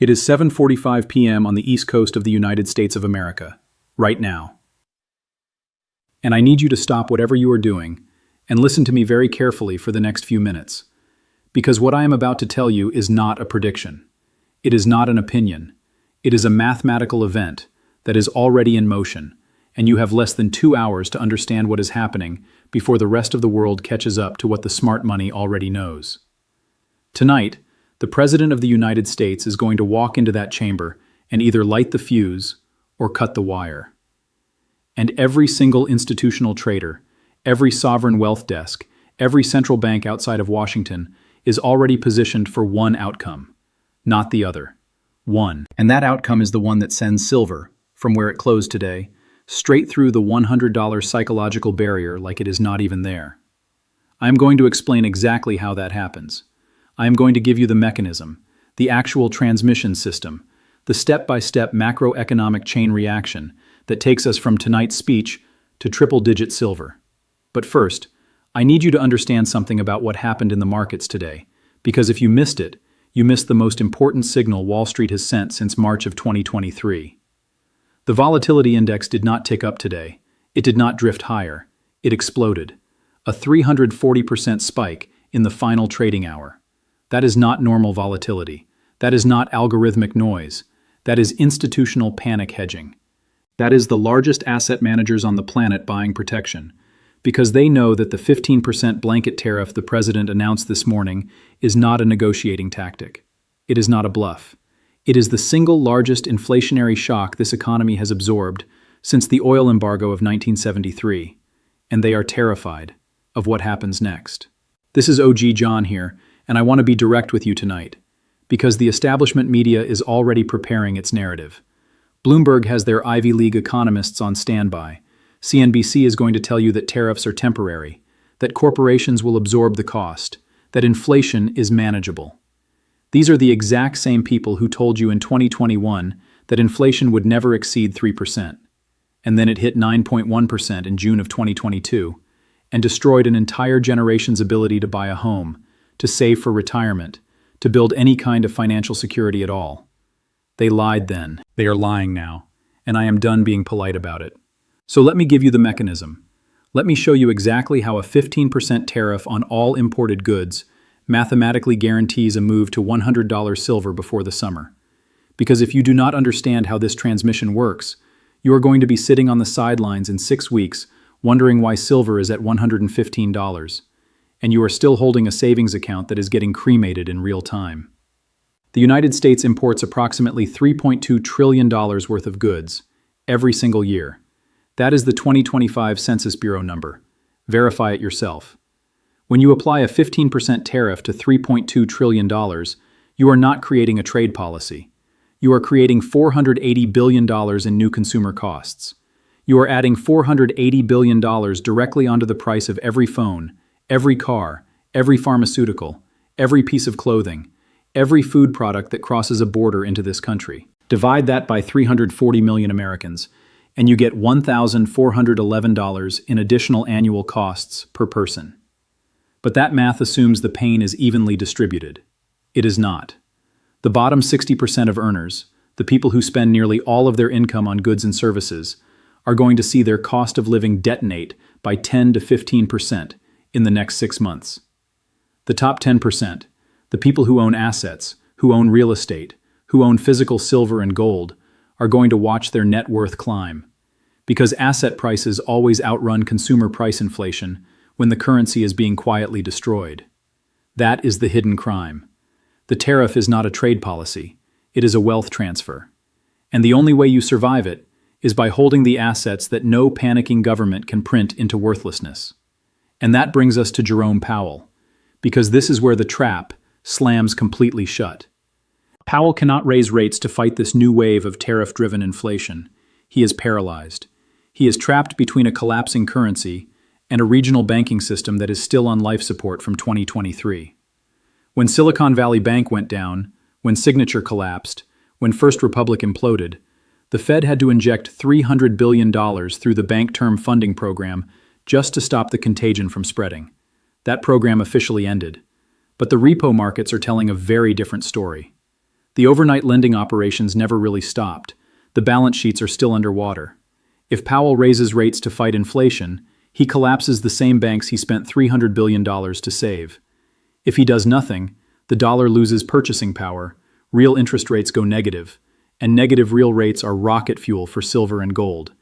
It is 7:45 p.m. on the East Coast of the United States of America, right now. And I need you to stop whatever you are doing and listen to me very carefully for the next few minutes. Because what I am about to tell you is not a prediction. It is not an opinion. It is a mathematical event that is already in motion, and you have less than 2 hours to understand what is happening before the rest of the world catches up to what the smart money already knows. Tonight, the President of the United States is going to walk into that chamber and either light the fuse or cut the wire. And every single institutional trader, every sovereign wealth desk, every central bank outside of Washington is already positioned for one outcome, not the other. One. And that outcome is the one that sends silver, from where it closed today, straight through the $100 psychological barrier like it is not even there. I am going to explain exactly how that happens. I am going to give you the mechanism, the actual transmission system, the step-by-step macroeconomic chain reaction that takes us from tonight's speech to triple-digit silver. But first, I need you to understand something about what happened in the markets today, because if you missed it, you missed the most important signal Wall Street has sent since March of 2023. The volatility index did not tick up today. It did not drift higher. It exploded. A 340% spike in the final trading hour. That is not normal volatility. That is not algorithmic noise. That is institutional panic hedging. That is the largest asset managers on the planet buying protection, because they know that the 15% blanket tariff the president announced this morning is not a negotiating tactic. It is not a bluff. It is the single largest inflationary shock this economy has absorbed since the oil embargo of 1973, and they are terrified of what happens next. This is OG John here, and I want to be direct with you tonight, because the establishment media is already preparing its narrative. Bloomberg has their Ivy League economists on standby. CNBC is going to tell you that tariffs are temporary, that corporations will absorb the cost, that inflation is manageable. These are the exact same people who told you in 2021 that inflation would never exceed 3%, and then it hit 9.1% in June of 2022, and destroyed an entire generation's ability to buy a home, to save for retirement, to build any kind of financial security at all. They lied then. They are lying now, and I am done being polite about it. So let me give you the mechanism. Let me show you exactly how a 15% tariff on all imported goods mathematically guarantees a move to $100 silver before the summer. Because if you do not understand how this transmission works, you are going to be sitting on the sidelines in 6 weeks wondering why silver is at $115. And you are still holding a savings account that is getting cremated in real time. The United States imports approximately $3.2 trillion worth of goods every single year. That is the 2025 Census Bureau number. Verify it yourself. When you apply a 15% tariff to $3.2 trillion, you are not creating a trade policy. You are creating $480 billion in new consumer costs. You are adding $480 billion directly onto the price of every phone, every car, every pharmaceutical, every piece of clothing, every food product that crosses a border into this country. Divide that by 340 million Americans, and you get $1,411 in additional annual costs per person. But that math assumes the pain is evenly distributed. It is not. The bottom 60% of earners, the people who spend nearly all of their income on goods and services, are going to see their cost of living detonate by 10 to 15% in the next 6 months. The top 10%, the people who own assets, who own real estate, who own physical silver and gold, are going to watch their net worth climb. Because asset prices always outrun consumer price inflation when the currency is being quietly destroyed. That is the hidden crime. The tariff is not a trade policy, it is a wealth transfer. And the only way you survive it is by holding the assets that no panicking government can print into worthlessness. And that brings us to Jerome Powell, because this is where the trap slams completely shut. Powell cannot raise rates to fight this new wave of tariff-driven inflation. He is paralyzed. He is trapped between a collapsing currency and a regional banking system that is still on life support from 2023. When Silicon Valley Bank went down, when Signature collapsed, when First Republic imploded, the Fed had to inject $300 billion through the Bank Term Funding Program just to stop the contagion from spreading. That program officially ended. But the repo markets are telling a very different story. The overnight lending operations never really stopped. The balance sheets are still underwater. If Powell raises rates to fight inflation, he collapses the same banks he spent $300 billion to save. If he does nothing, the dollar loses purchasing power, real interest rates go negative, and negative real rates are rocket fuel for silver and gold,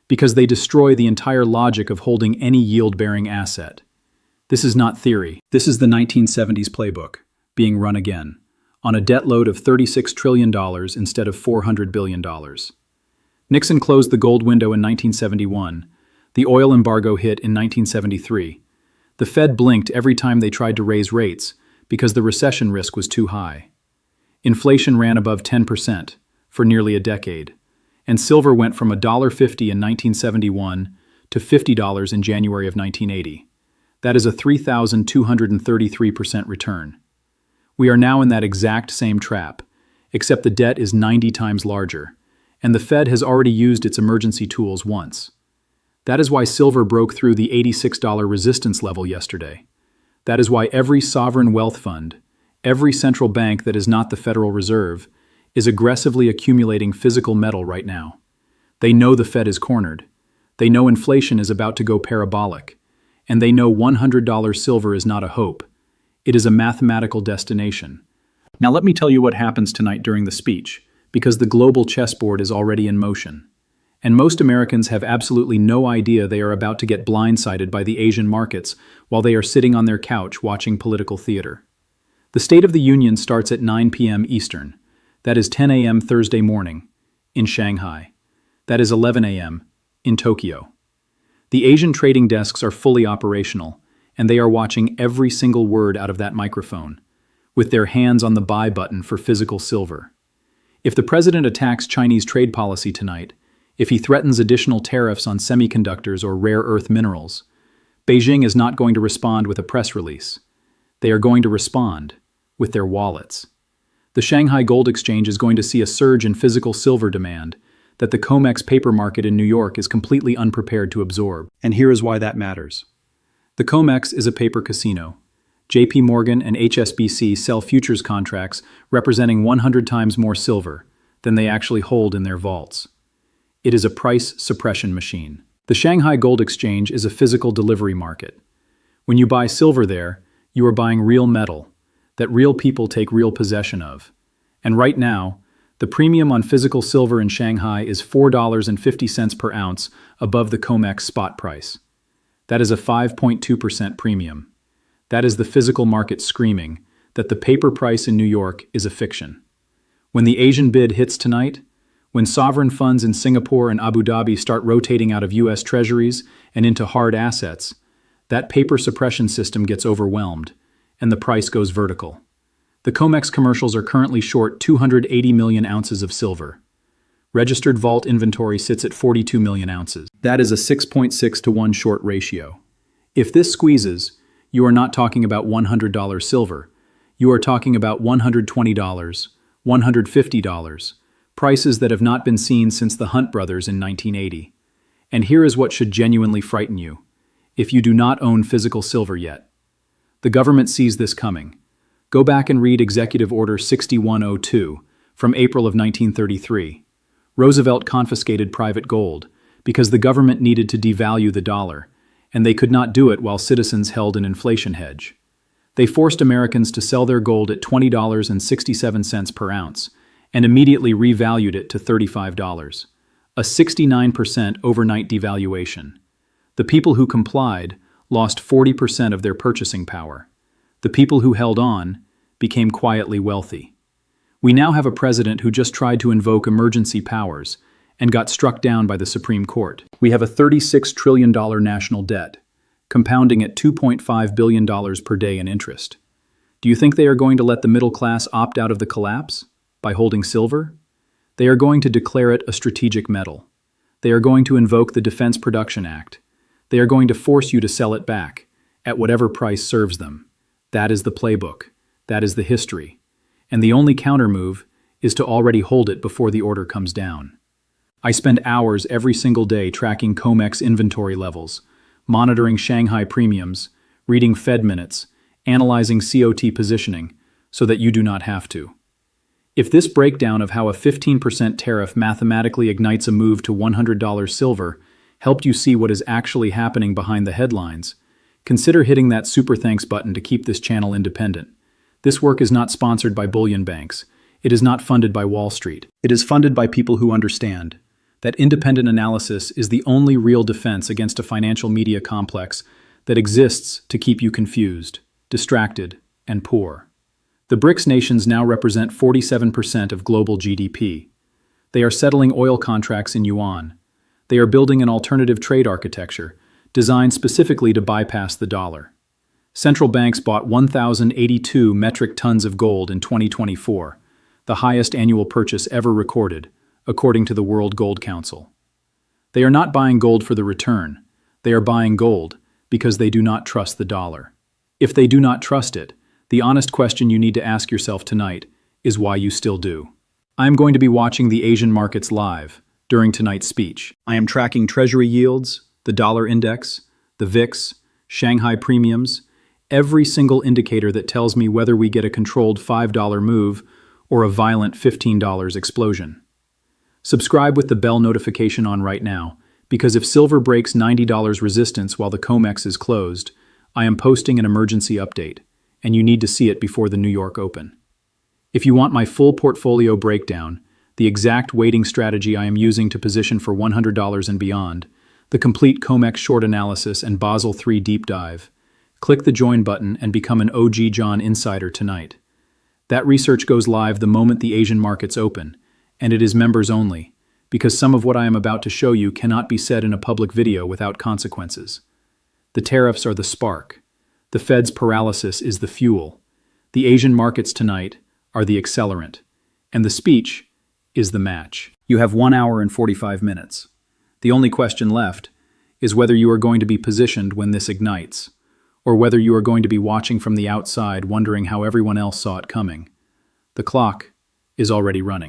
because they destroy the entire logic of holding any yield-bearing asset. This is not theory. This is the 1970s playbook, being run again, on a debt load of $36 trillion instead of $400 billion. Nixon closed the gold window in 1971. The oil embargo hit in 1973. The Fed blinked every time they tried to raise rates because the recession risk was too high. Inflation ran above 10% for nearly a decade, and silver went from $1.50 in 1971 to $50 in January of 1980. That is a 3,233% return. We are now in that exact same trap, except the debt is 90 times larger, and the Fed has already used its emergency tools once. That is why silver broke through the $86 resistance level yesterday. That is why every sovereign wealth fund, every central bank that is not the Federal Reserve, is aggressively accumulating physical metal right now. They know the Fed is cornered. They know inflation is about to go parabolic. And they know $100 silver is not a hope. It is a mathematical destination. Now let me tell you what happens tonight during the speech, because the global chessboard is already in motion. And most Americans have absolutely no idea they are about to get blindsided by the Asian markets while they are sitting on their couch watching political theater. The State of the Union starts at 9 p.m. Eastern. That is 10 a.m. Thursday morning in Shanghai. That is 11 a.m. in Tokyo. The Asian trading desks are fully operational, and they are watching every single word out of that microphone, with their hands on the buy button for physical silver. If the president attacks Chinese trade policy tonight, if he threatens additional tariffs on semiconductors or rare earth minerals, Beijing is not going to respond with a press release. They are going to respond with their wallets. The Shanghai Gold Exchange is going to see a surge in physical silver demand that the COMEX paper market in New York is completely unprepared to absorb. And here is why that matters. The COMEX is a paper casino. JP Morgan and HSBC sell futures contracts representing 100 times more silver than they actually hold in their vaults. It is a price suppression machine. The Shanghai Gold Exchange is a physical delivery market. When you buy silver there, you are buying real metal that real people take real possession of. And right now, the premium on physical silver in Shanghai is $4.50 per ounce above the COMEX spot price. That is a 5.2% premium. That is the physical market screaming that the paper price in New York is a fiction. When the Asian bid hits tonight, when sovereign funds in Singapore and Abu Dhabi start rotating out of U.S. treasuries and into hard assets, that paper suppression system gets overwhelmed, and the price goes vertical. The COMEX commercials are currently short 280 million ounces of silver. Registered vault inventory sits at 42 million ounces. That is a 6.6 to 1 short ratio. If this squeezes, you are not talking about $100 silver. You are talking about $120, $150, prices that have not been seen since the Hunt brothers in 1980. And here is what should genuinely frighten you, if you do not own physical silver yet. The government sees this coming. Go back and read Executive Order 6102 from April of 1933. Roosevelt confiscated private gold because the government needed to devalue the dollar, and they could not do it while citizens held an inflation hedge. They forced Americans to sell their gold at $20.67 per ounce, and immediately revalued it to $35, a 69% overnight devaluation. The people who complied lost 40% of their purchasing power. The people who held on became quietly wealthy. We now have a president who just tried to invoke emergency powers and got struck down by the Supreme Court. We have a $36 trillion national debt, compounding at $2.5 billion per day in interest. Do you think they are going to let the middle class opt out of the collapse? By holding silver? They are going to declare it a strategic metal. They are going to invoke the Defense Production Act. They are going to force you to sell it back, at whatever price serves them. That is the playbook. That is the history. And the only countermove is to already hold it before the order comes down. I spend hours every single day tracking COMEX inventory levels, monitoring Shanghai premiums, reading Fed minutes, analyzing COT positioning, so that you do not have to. If this breakdown of how a 15% tariff mathematically ignites a move to $100 silver helped you see what is actually happening behind the headlines, consider hitting that super thanks button to keep this channel independent. This work is not sponsored by bullion banks. It is not funded by Wall Street. It is funded by people who understand that independent analysis is the only real defense against a financial media complex that exists to keep you confused, distracted, and poor. The BRICS nations now represent 47% of global GDP. They are settling oil contracts in yuan. They are building an alternative trade architecture designed specifically to bypass the dollar. Central banks bought 1,082 metric tons of gold in 2024, the highest annual purchase ever recorded, according to the World Gold Council. They are not buying gold for the return. They are buying gold because they do not trust the dollar. If they do not trust it, the honest question you need to ask yourself tonight is why you still do. I am going to be watching the Asian markets live during tonight's speech. I am tracking Treasury yields, the dollar index, the VIX, Shanghai premiums, every single indicator that tells me whether we get a controlled $5 move or a violent $15 explosion. Subscribe with the bell notification on right now, because if silver breaks $90 resistance while the COMEX is closed, I am posting an emergency update, and you need to see it before the New York Open. If you want my full portfolio breakdown, the exact weighting strategy I am using to position for $100 and beyond, the complete COMEX short analysis and Basel III deep dive, click the join button and become an OG John insider tonight. That research goes live the moment the Asian markets open, and it is members only, because some of what I am about to show you cannot be said in a public video without consequences. The tariffs are the spark. The Fed's paralysis is the fuel. The Asian markets tonight are the accelerant, and the speech is the match. You have 1 hour and 45 minutes. The only question left is whether you are going to be positioned when this ignites, or whether you are going to be watching from the outside wondering how everyone else saw it coming. The clock is already running.